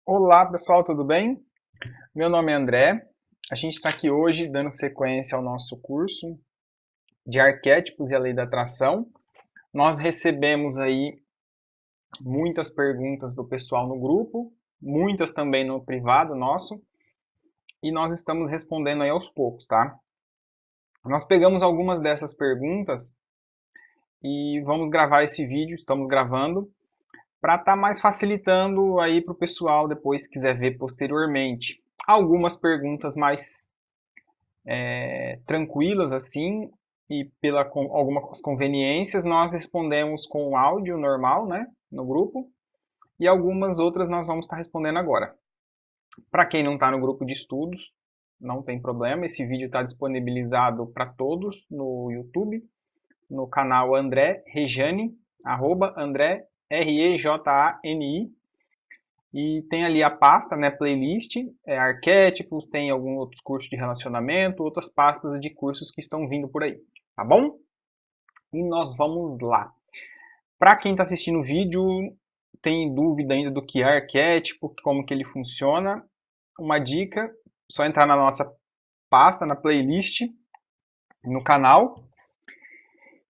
Olá pessoal, tudo bem? Meu nome é André. A gente está aqui hoje dando sequência ao nosso curso de arquétipos e a lei da atração. Nós recebemos aí muitas perguntas do pessoal no grupo, muitas também no privado nosso, e nós estamos respondendo aí aos poucos, tá? Nós pegamos algumas dessas perguntas e vamos gravar esse vídeo, estamos gravando, para estar mais facilitando aí para o pessoal depois se quiser ver posteriormente. Algumas perguntas mais tranquilas assim e pela algumas conveniências nós respondemos com áudio normal, né, no grupo, e algumas outras nós vamos estar respondendo agora. Para quem não está no grupo de estudos, não tem problema, esse vídeo está disponibilizado para todos no YouTube, no canal André Rejani, @André Rejani, e tem ali a pasta, né, playlist, arquétipos, tem alguns outros cursos de relacionamento, outras pastas de cursos que estão vindo por aí, tá bom? E nós vamos lá. Para quem está assistindo o vídeo, tem dúvida ainda do que é arquétipo, como que ele funciona, uma dica, só entrar na nossa pasta, na playlist, no canal,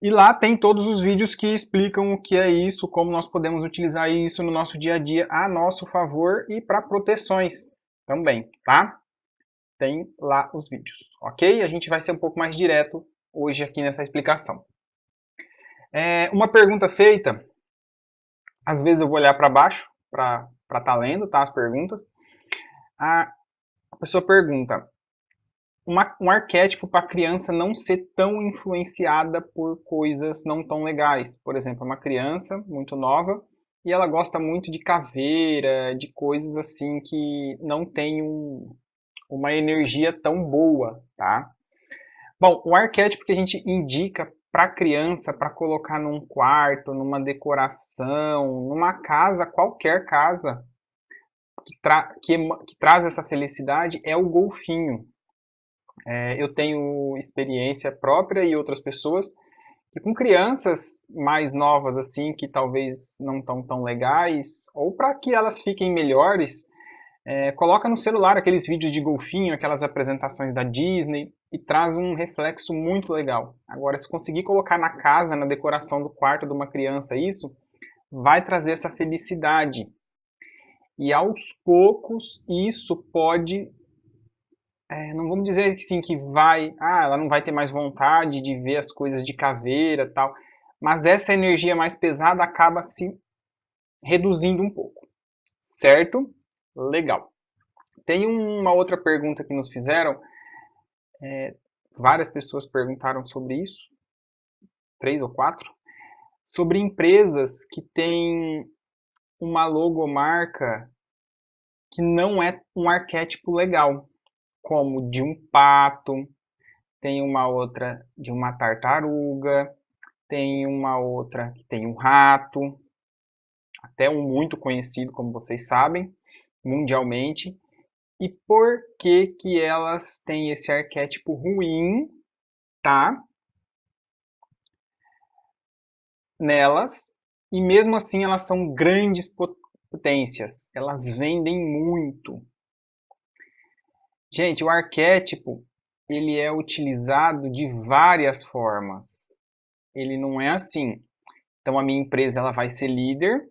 e lá tem todos os vídeos que explicam o que é isso, como nós podemos utilizar isso no nosso dia a dia a nosso favor e para proteções também, tá? Tem lá os vídeos, ok? A gente vai ser um pouco mais direto hoje aqui nessa explicação. Uma pergunta feita, às vezes eu vou olhar para baixo para estar lendo, tá, as perguntas. A pessoa pergunta, um arquétipo para a criança não ser tão influenciada por coisas não tão legais. Por exemplo, uma criança muito nova e ela gosta muito de caveira, de coisas assim que não tem uma energia tão boa, tá? Bom, o arquétipo que a gente indica para a criança, para colocar num quarto, numa decoração, numa casa, qualquer casa que traz essa felicidade é o golfinho. Eu tenho experiência própria e outras pessoas, e com crianças mais novas assim, que talvez não estão tão legais, ou para que elas fiquem melhores, coloca no celular aqueles vídeos de golfinho, aquelas apresentações da Disney, e traz um reflexo muito legal. Agora, se conseguir colocar na casa, na decoração do quarto de uma criança isso, vai trazer essa felicidade. E aos poucos isso pode, não vamos dizer que sim, que vai, ela não vai ter mais vontade de ver as coisas de caveira tal, mas essa energia mais pesada acaba se reduzindo um pouco, certo? Legal. Tem uma outra pergunta que nos fizeram, várias pessoas perguntaram sobre isso, 3 ou 4, sobre empresas que têm uma logomarca que não é um arquétipo legal, como de um pato, tem uma outra de uma tartaruga, tem uma outra que tem um rato, até um muito conhecido, como vocês sabem, mundialmente. E por que que elas têm esse arquétipo ruim, tá? Nelas, e mesmo assim elas são grandes potências, elas vendem muito. Gente, o arquétipo, ele é utilizado de várias formas. Ele não é assim. Então a minha empresa ela vai ser líder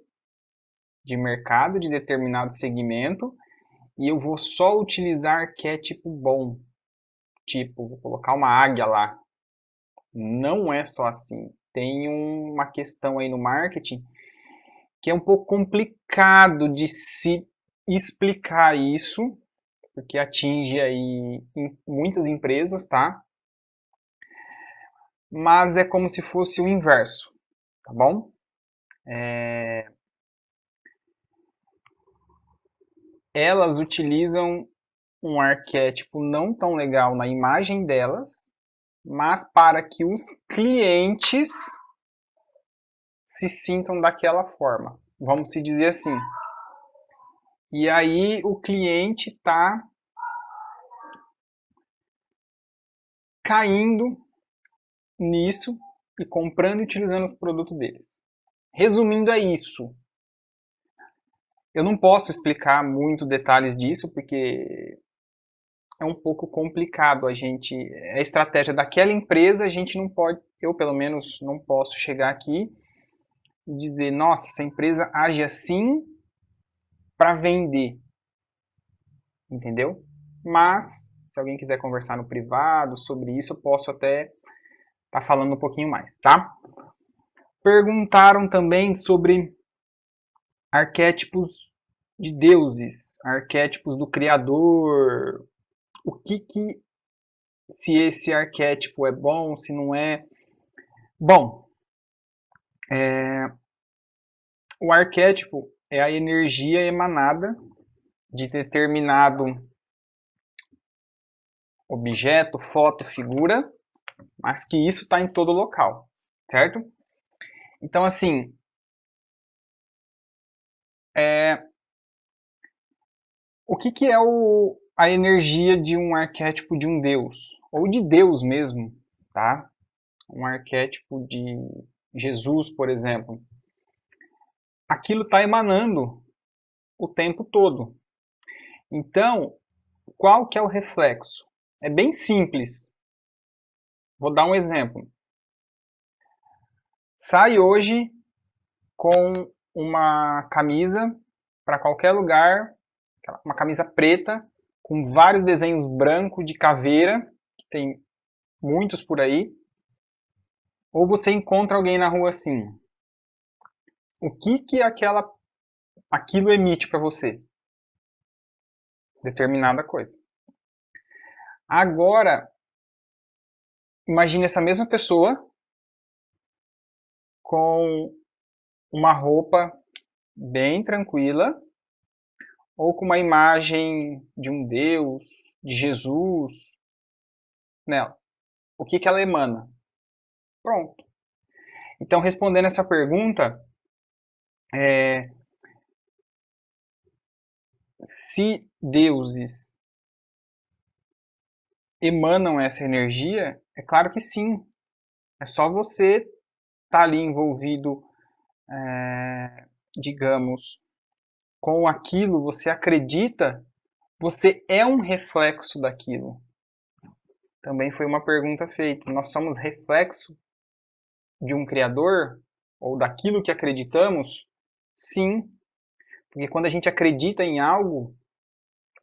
de mercado de determinado segmento e eu vou só utilizar arquétipo bom. Tipo, vou colocar uma águia lá. Não é só assim. Tem uma questão aí no marketing que é um pouco complicado de se explicar isso, porque atinge aí muitas empresas, tá? Mas é como se fosse o inverso, tá bom? Elas utilizam um arquétipo não tão legal na imagem delas, mas para que os clientes se sintam daquela forma. Vamos se dizer assim. E aí o cliente está caindo nisso e comprando e utilizando o produto deles. Resumindo, é isso. Eu não posso explicar muito detalhes disso, porque é um pouco complicado. A estratégia daquela empresa, a gente não pode, eu pelo menos não posso chegar aqui e dizer, nossa, essa empresa age assim para vender, entendeu? Mas, se alguém quiser conversar no privado sobre isso, eu posso até estar falando um pouquinho mais, tá? Perguntaram também sobre arquétipos de deuses, arquétipos do Criador, se esse arquétipo é bom, se não é. Bom, o arquétipo é a energia emanada de determinado objeto, foto, figura, mas que isso está em todo local, certo? Então, assim, o que é a energia de um arquétipo de um deus? Ou de Deus mesmo, tá? Um arquétipo de Jesus, por exemplo. Aquilo está emanando o tempo todo. Então, qual que é o reflexo? É bem simples. Vou dar um exemplo. Sai hoje com uma camisa para qualquer lugar, uma camisa preta, com vários desenhos brancos de caveira, que tem muitos por aí, ou você encontra alguém na rua assim. O que aquilo emite para você? Determinada coisa. Agora, imagine essa mesma pessoa com uma roupa bem tranquila, ou com uma imagem de um Deus, de Jesus nela. O que ela emana? Pronto. Então, respondendo essa pergunta, se deuses emanam essa energia, é claro que sim. É só você estar ali envolvido, digamos, com aquilo, você acredita, você é um reflexo daquilo. Também foi uma pergunta feita. Nós somos reflexo de um criador ou daquilo que acreditamos? Sim, porque quando a gente acredita em algo,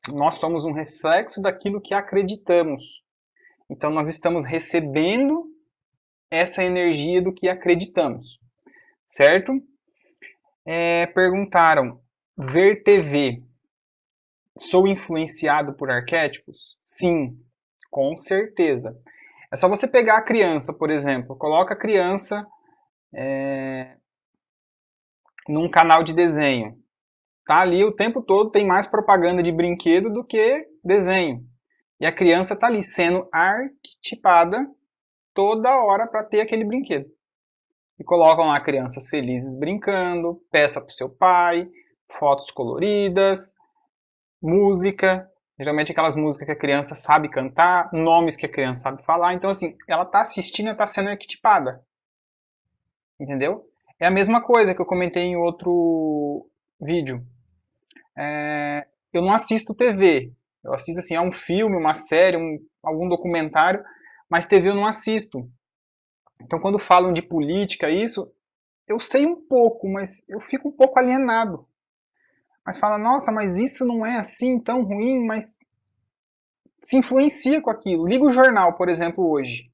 nós somos um reflexo daquilo que acreditamos. Então nós estamos recebendo essa energia do que acreditamos, certo? Perguntaram, ver TV, sou influenciado por arquétipos? Sim, com certeza. É só você pegar a criança, por exemplo, coloca a criança num canal de desenho. Tá ali o tempo todo, tem mais propaganda de brinquedo do que desenho. E a criança tá ali sendo arquetipada toda hora para ter aquele brinquedo. E colocam lá crianças felizes brincando, peça para o seu pai, fotos coloridas, música, geralmente aquelas músicas que a criança sabe cantar, nomes que a criança sabe falar. Então, assim, ela tá assistindo e tá sendo arquetipada. Entendeu? É a mesma coisa que eu comentei em outro vídeo. Eu não assisto TV. Eu assisto assim a um filme, uma série, algum documentário, mas TV eu não assisto. Então quando falam de política, isso, eu sei um pouco, mas eu fico um pouco alienado. Mas fala, nossa, mas isso não é assim tão ruim, mas se influencia com aquilo. Liga o jornal, por exemplo, hoje.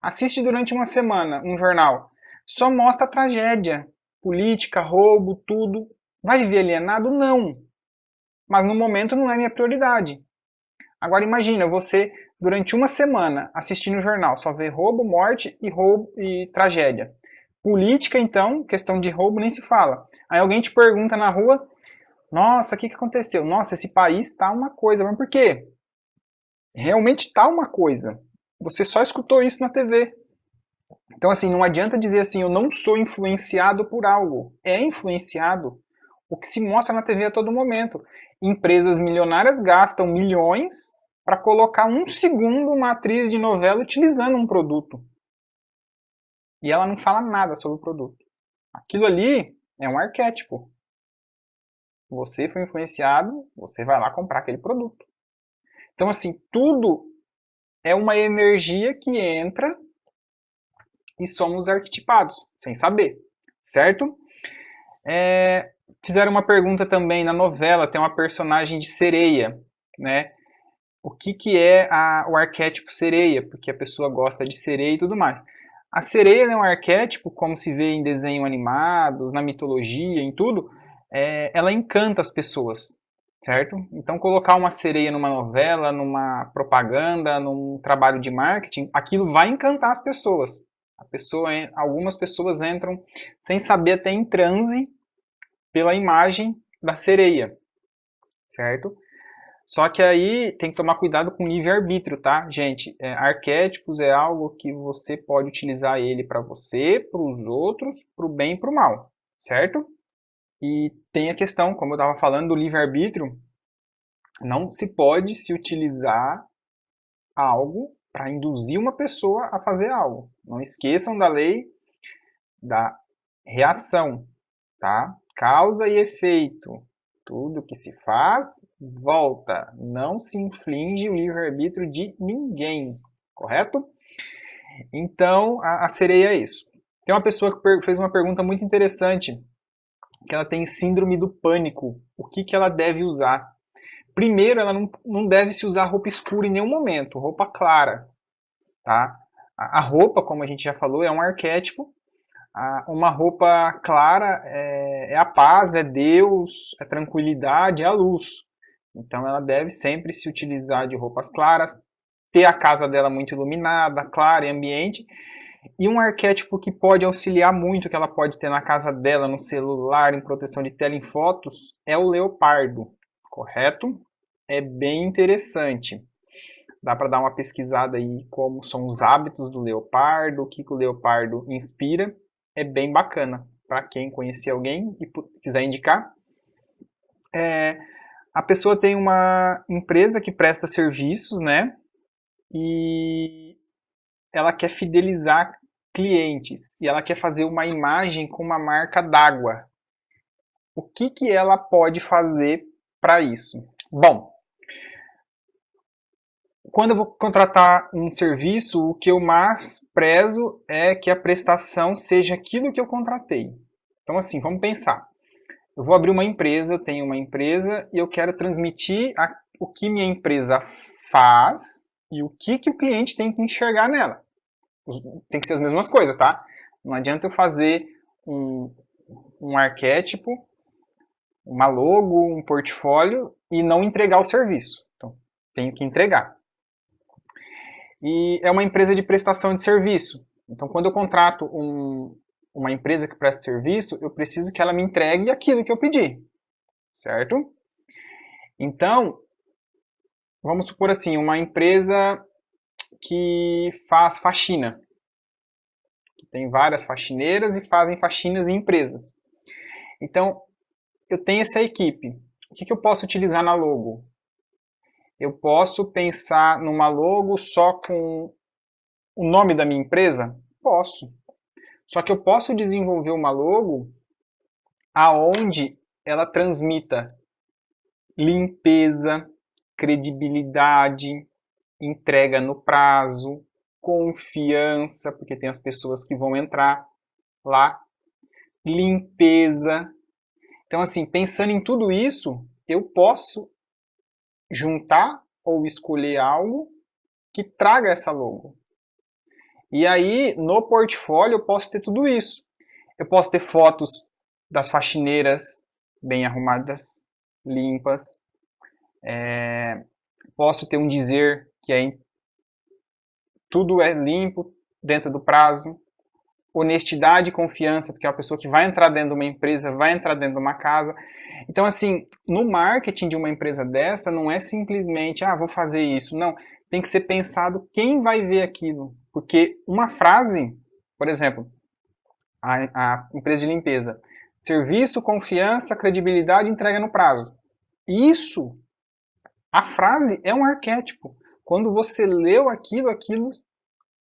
Assiste durante uma semana um jornal. Só mostra a tragédia. Política, roubo, tudo. Vai viver alienado? Não. Mas no momento não é minha prioridade. Agora imagina você durante uma semana assistindo o jornal, só vê roubo, morte e tragédia. Política, então, questão de roubo nem se fala. Aí alguém te pergunta na rua, nossa, o que aconteceu? Nossa, esse país está uma coisa, mas por quê? Realmente está uma coisa. Você só escutou isso na TV. Então, assim, não adianta dizer assim, eu não sou influenciado por algo. É influenciado. O que se mostra na TV a todo momento. Empresas milionárias gastam milhões para colocar um segundo uma atriz de novela utilizando um produto. E ela não fala nada sobre o produto. Aquilo ali é um arquétipo. Você foi influenciado, você vai lá comprar aquele produto. Então, assim, tudo é uma energia que entra e somos arquetipados, sem saber, certo? Fizeram uma pergunta também na novela, tem uma personagem de sereia, né? O que é o arquétipo sereia? Porque a pessoa gosta de sereia e tudo mais. A sereia é um arquétipo, como se vê em desenhos animados, na mitologia, em tudo, ela encanta as pessoas, certo? Então, colocar uma sereia numa novela, numa propaganda, num trabalho de marketing, aquilo vai encantar as pessoas. Algumas pessoas entram sem saber, até em transe, pela imagem da sereia, certo? Só que aí tem que tomar cuidado com o livre-arbítrio, tá, gente? Arquétipos é algo que você pode utilizar ele para você, para os outros, para o bem e para o mal, certo? E tem a questão, como eu estava falando, do livre-arbítrio, não se pode se utilizar algo para induzir uma pessoa a fazer algo. Não esqueçam da lei da reação, tá? Causa e efeito. Tudo que se faz, volta. Não se inflige o livre-arbítrio de ninguém, correto? Então, a sereia é isso. Tem uma pessoa que fez uma pergunta muito interessante, que ela tem síndrome do pânico. O que ela deve usar? Primeiro, ela não deve se usar roupa escura em nenhum momento, roupa clara, tá? A roupa, como a gente já falou, é um arquétipo. Uma roupa clara é a paz, é Deus, é tranquilidade, é a luz. Então ela deve sempre se utilizar de roupas claras, ter a casa dela muito iluminada, clara e ambiente. E um arquétipo que pode auxiliar muito, que ela pode ter na casa dela, no celular, em proteção de tela, em fotos, é o leopardo, correto? É bem interessante. Dá para dar uma pesquisada aí como são os hábitos do leopardo, o que o leopardo inspira. É bem bacana para quem conhecer alguém e quiser indicar. A pessoa tem uma empresa que presta serviços, né? E ela quer fidelizar clientes e ela quer fazer uma imagem com uma marca d'água. O que ela pode fazer para isso? Bom, quando eu vou contratar um serviço, o que eu mais prezo é que a prestação seja aquilo que eu contratei. Então, assim, vamos pensar. Eu vou abrir uma empresa, eu tenho uma empresa e eu quero transmitir o que minha empresa faz e o que o cliente tem que enxergar nela. Tem que ser as mesmas coisas, tá? Não adianta eu fazer um arquétipo, uma logo, um portfólio e não entregar o serviço. Então, tenho que entregar. E é uma empresa de prestação de serviço. Então, quando eu contrato uma empresa que presta serviço, eu preciso que ela me entregue aquilo que eu pedi, certo? Então, vamos supor assim, uma empresa que faz faxina. Que tem várias faxineiras e fazem faxinas em empresas. Então, eu tenho essa equipe. O que eu posso utilizar na logo? Eu posso pensar numa logo só com o nome da minha empresa? Posso. Só que eu posso desenvolver uma logo aonde ela transmita limpeza, credibilidade, entrega no prazo, confiança, porque tem as pessoas que vão entrar lá, limpeza. Então, assim, pensando em tudo isso, eu posso juntar ou escolher algo que traga essa logo. E aí, no portfólio, eu posso ter tudo isso. Eu posso ter fotos das faxineiras bem arrumadas, limpas. Posso ter um dizer que tudo é limpo, dentro do prazo. Honestidade e confiança, porque é uma pessoa que vai entrar dentro de uma empresa, vai entrar dentro de uma casa. Então, assim, no marketing de uma empresa dessa, não é simplesmente, vou fazer isso. Não, tem que ser pensado quem vai ver aquilo. Porque uma frase, por exemplo, a empresa de limpeza, serviço, confiança, credibilidade, entrega no prazo. Isso, a frase é um arquétipo. Quando você leu aquilo,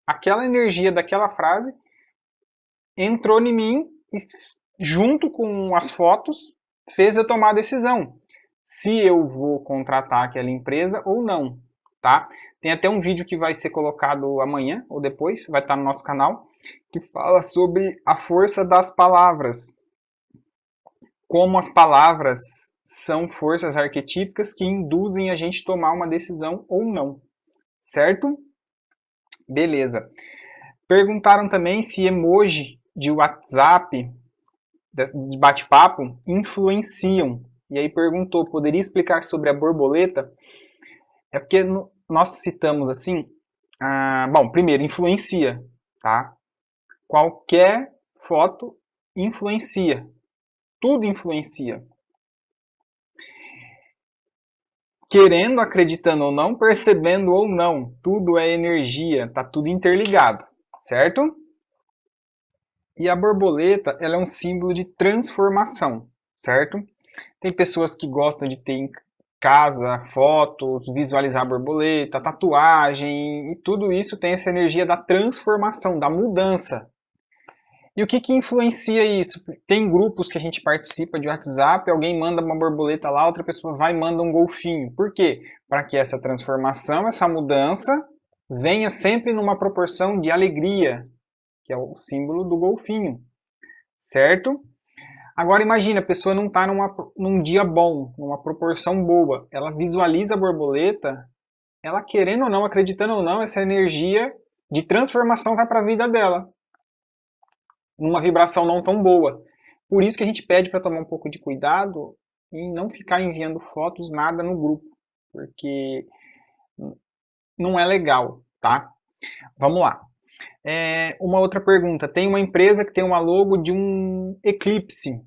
aquela energia daquela frase entrou em mim e junto com as fotos fez eu tomar a decisão se eu vou contratar aquela empresa ou não, tá? Tem até um vídeo que vai ser colocado amanhã ou depois, vai estar no nosso canal, que fala sobre a força das palavras. Como as palavras são forças arquetípicas que induzem a gente a tomar uma decisão ou não, certo? Beleza. Perguntaram também se emoji de WhatsApp, de bate-papo, influenciam. E aí perguntou, poderia explicar sobre a borboleta? É porque nós citamos assim, bom, primeiro, influencia, tá? Qualquer foto influencia, tudo influencia. Querendo, acreditando ou não, percebendo ou não, tudo é energia, tá tudo interligado, certo? E a borboleta, ela é um símbolo de transformação, certo? Tem pessoas que gostam de ter em casa fotos, visualizar a borboleta, tatuagem, e tudo isso tem essa energia da transformação, da mudança. E o que influencia isso? Tem grupos que a gente participa de WhatsApp, alguém manda uma borboleta lá, outra pessoa vai e manda um golfinho. Por quê? Para que essa transformação, essa mudança, venha sempre numa proporção de alegria, que é o símbolo do golfinho, certo? Agora imagina, a pessoa não está num dia bom, numa proporção boa, ela visualiza a borboleta, ela querendo ou não, acreditando ou não, essa energia de transformação vai para a vida dela, numa vibração não tão boa. Por isso que a gente pede para tomar um pouco de cuidado e não ficar enviando fotos, nada no grupo, porque não é legal, tá? Vamos lá. Uma outra pergunta. Tem uma empresa que tem uma logo de um eclipse.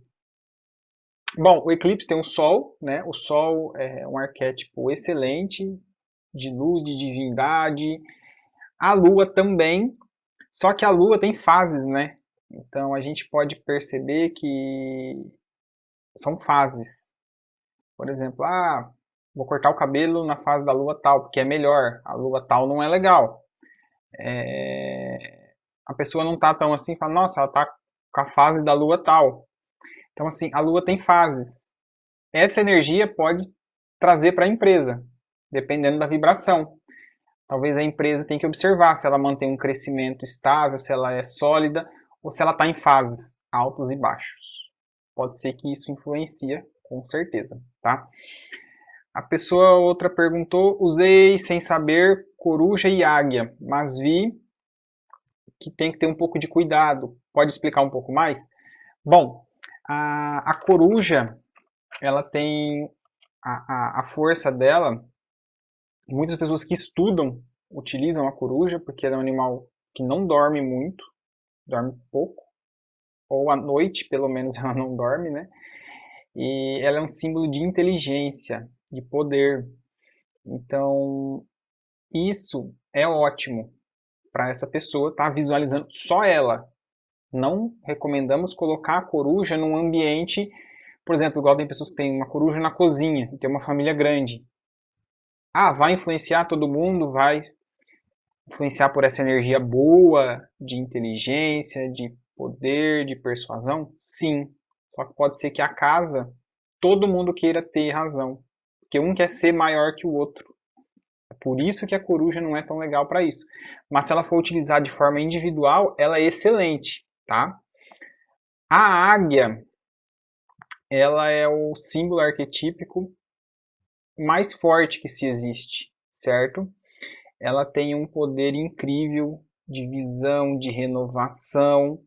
Bom, o eclipse tem o Sol, né? O Sol é um arquétipo excelente, de luz, de divindade. A Lua também, só que a Lua tem fases, né? Então a gente pode perceber que são fases. Por exemplo, vou cortar o cabelo na fase da Lua tal, porque é melhor. A Lua tal não é legal. A pessoa não tá tão assim, fala, nossa, ela tá com a fase da Lua tal. Então assim, a Lua tem fases. Essa energia pode trazer para a empresa, dependendo da vibração. Talvez a empresa tenha que observar se ela mantém um crescimento estável, se ela é sólida, ou se ela está em fases altos e baixos. Pode ser que isso influencia, com certeza, tá? A pessoa outra perguntou, usei sem saber coruja e águia, mas vi que tem que ter um pouco de cuidado. Pode explicar um pouco mais? Bom, a coruja, ela tem a força dela, muitas pessoas que estudam utilizam a coruja, porque ela é um animal que não dorme muito, dorme pouco, ou à noite, pelo menos, ela não dorme, né? E ela é um símbolo de inteligência, de poder. Então, isso é ótimo para essa pessoa estar visualizando só ela. Não recomendamos colocar a coruja num ambiente, por exemplo, igual tem pessoas que têm uma coruja na cozinha, e tem uma família grande. Vai influenciar todo mundo, vai influenciar por essa energia boa, de inteligência, de poder, de persuasão? Sim. Só que pode ser que a casa, todo mundo queira ter razão. Porque um quer ser maior que o outro. É por isso que a coruja não é tão legal para isso. Mas se ela for utilizada de forma individual, ela é excelente, tá? A águia, ela é o símbolo arquetípico mais forte que se existe, certo? Ela tem um poder incrível de visão, de renovação,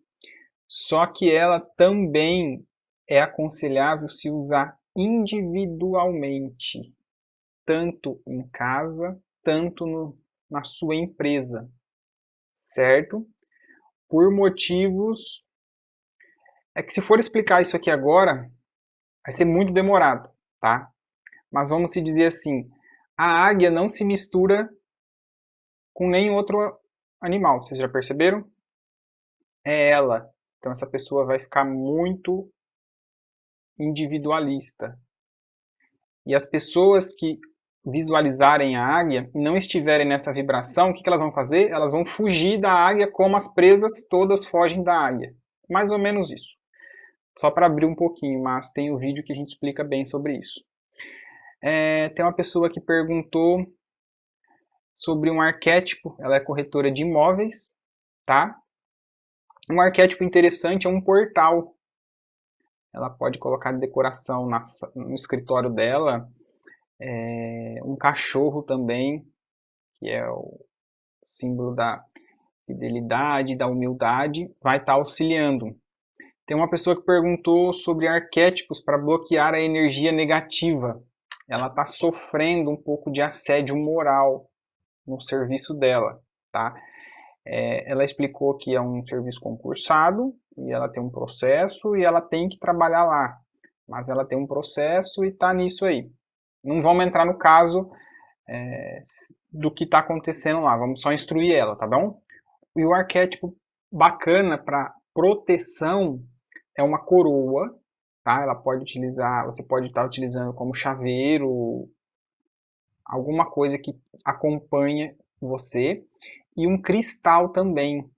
só que ela também é aconselhável se usar individualmente, tanto em casa, tanto na sua empresa, certo? Por motivos... É que se for explicar isso aqui agora, vai ser muito demorado, tá? Mas vamos se dizer assim, a águia não se mistura com nenhum outro animal, vocês já perceberam? É ela. Então essa pessoa vai ficar muito individualista. E as pessoas que visualizarem a águia e não estiverem nessa vibração, o que elas vão fazer? Elas vão fugir da águia como as presas todas fogem da águia. Mais ou menos isso. só para abrir um pouquinho, mas tem um vídeo que a gente explica bem sobre isso. Tem uma pessoa que perguntou sobre um arquétipo, ela é corretora de imóveis, tá? Um arquétipo interessante é um portal. Ela pode colocar de decoração no escritório dela, um cachorro também, que é o símbolo da fidelidade, da humildade, vai estar auxiliando. Tem uma pessoa que perguntou sobre arquétipos para bloquear a energia negativa. Ela está sofrendo um pouco de assédio moral no serviço dela, tá? Ela explicou que é um serviço concursado e ela tem um processo e ela tem que trabalhar lá, mas ela tem um processo e está nisso aí. Não vamos entrar no caso do que está acontecendo lá, vamos só instruir ela, tá bom? E o arquétipo bacana para proteção é uma coroa, tá? Ela pode utilizar, você pode estar utilizando como chaveiro, alguma coisa que acompanha você, e um cristal também,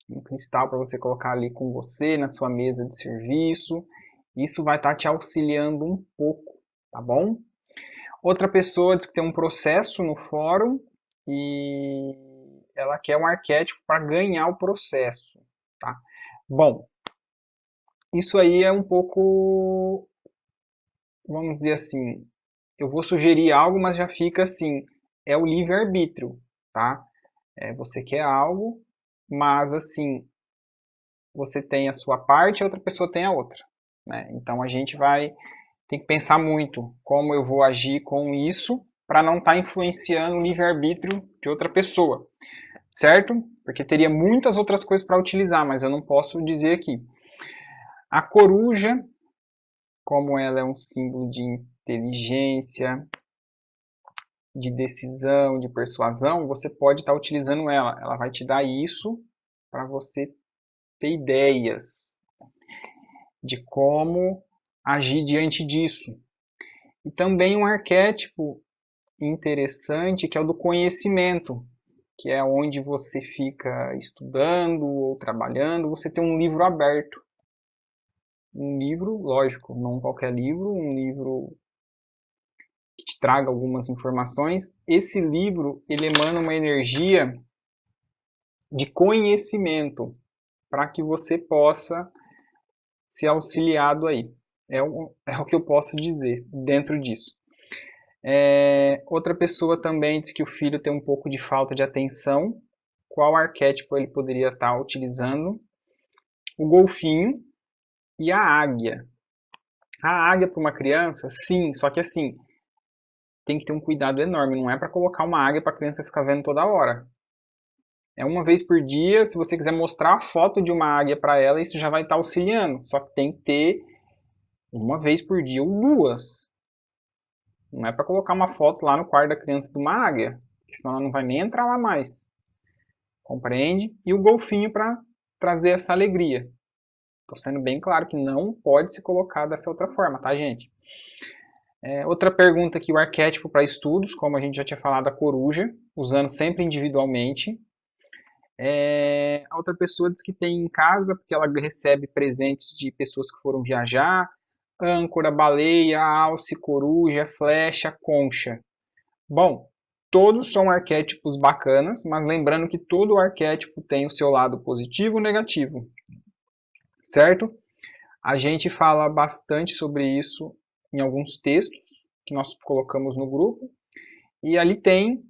um cristal para você colocar ali com você na sua mesa de serviço. Isso vai estar te auxiliando um pouco, tá bom? Outra pessoa diz que tem um processo no fórum e ela quer um arquétipo para ganhar o processo, tá? Bom, isso aí é um pouco, vamos dizer assim, eu vou sugerir algo, mas já fica assim, é o livre-arbítrio, tá? Você quer algo, mas assim, você tem a sua parte e a outra pessoa tem a outra, né? Então a gente tem que pensar muito como eu vou agir com isso para não estar influenciando o livre-arbítrio de outra pessoa, certo? Porque teria muitas outras coisas para utilizar, mas eu não posso dizer aqui. A coruja, como ela é um símbolo de inteligência, de decisão, de persuasão, você pode estar utilizando ela. Ela vai te dar isso para você ter ideias de como agir diante disso. E também um arquétipo interessante que é o do conhecimento, que é onde você fica estudando ou trabalhando, você tem um livro aberto. Um livro, lógico, não qualquer livro, um livro que te traga algumas informações. Esse livro, ele emana uma energia de conhecimento para que você possa ser auxiliado aí. É o que eu posso dizer dentro disso. Outra pessoa também diz que o filho tem um pouco de falta de atenção. Qual arquétipo ele poderia estar utilizando? O golfinho e a águia. A águia para uma criança, sim, só que assim, tem que ter um cuidado enorme. Não é para colocar uma águia para a criança ficar vendo toda hora. É uma vez por dia, se você quiser mostrar a foto de uma águia para ela, isso já vai estar auxiliando. Só que tem que ter uma vez por dia ou duas. Não é para colocar uma foto lá no quarto da criança de uma águia, porque senão ela não vai nem entrar lá mais. Compreende? E o golfinho para trazer essa alegria. Estou sendo bem claro que não pode se colocar dessa outra forma, tá, gente? Outra pergunta aqui, o arquétipo para estudos, como a gente já tinha falado, a coruja, usando sempre individualmente. A outra pessoa diz que tem em casa, porque ela recebe presentes de pessoas que foram viajar, âncora, baleia, alce, coruja, flecha, concha. Bom, todos são arquétipos bacanas, mas lembrando que todo arquétipo tem o seu lado positivo e negativo, certo? A gente fala bastante sobre isso em alguns textos que nós colocamos no grupo, e ali tem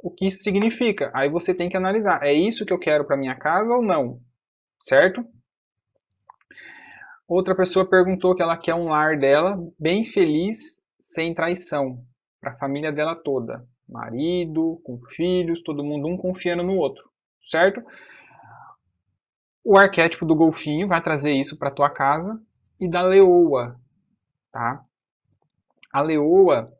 o que isso significa. Aí você tem que analisar, é isso que eu quero para minha casa ou não, certo? Outra pessoa perguntou que ela quer um lar dela bem feliz, sem traição, para a família dela toda. Marido, com filhos, todo mundo um confiando no outro, certo? O arquétipo do golfinho vai trazer isso para tua casa e da leoa, tá? A leoa,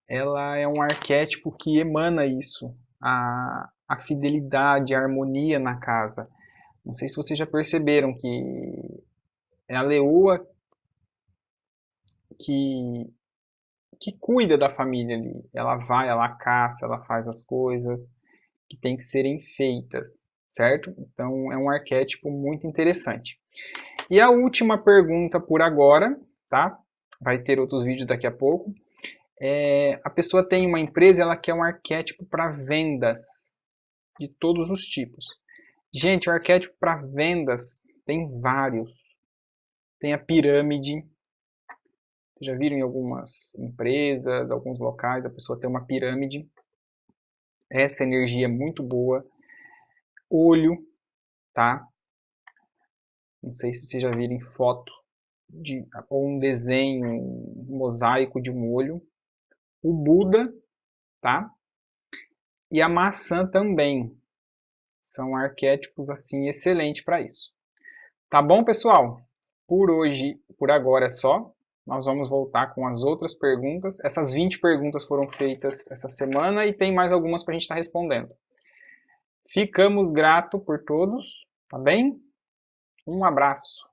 ela é um arquétipo que emana isso, a fidelidade, a harmonia na casa. Não sei se vocês já perceberam que é a leoa que cuida da família ali. Ela vai, ela caça, ela faz as coisas que tem que serem feitas, certo? Então é um arquétipo muito interessante. E a última pergunta por agora, tá? Vai ter outros vídeos daqui a pouco. A pessoa tem uma empresa e ela quer um arquétipo para vendas de todos os tipos. Gente, o arquétipo para vendas tem vários. Tem a pirâmide. Vocês já viram em algumas empresas, alguns locais, a pessoa tem uma pirâmide. Essa energia é muito boa. Olho, tá? Não sei se vocês já viram foto ou um desenho, um mosaico de um olho. O Buda, tá? E a maçã também. São arquétipos assim excelentes para isso. Tá bom, pessoal? Por hoje, por agora é só. Nós vamos voltar com as outras perguntas. Essas 20 perguntas foram feitas essa semana e tem mais algumas para a gente estar respondendo. Ficamos gratos por todos, tá bem? Um abraço.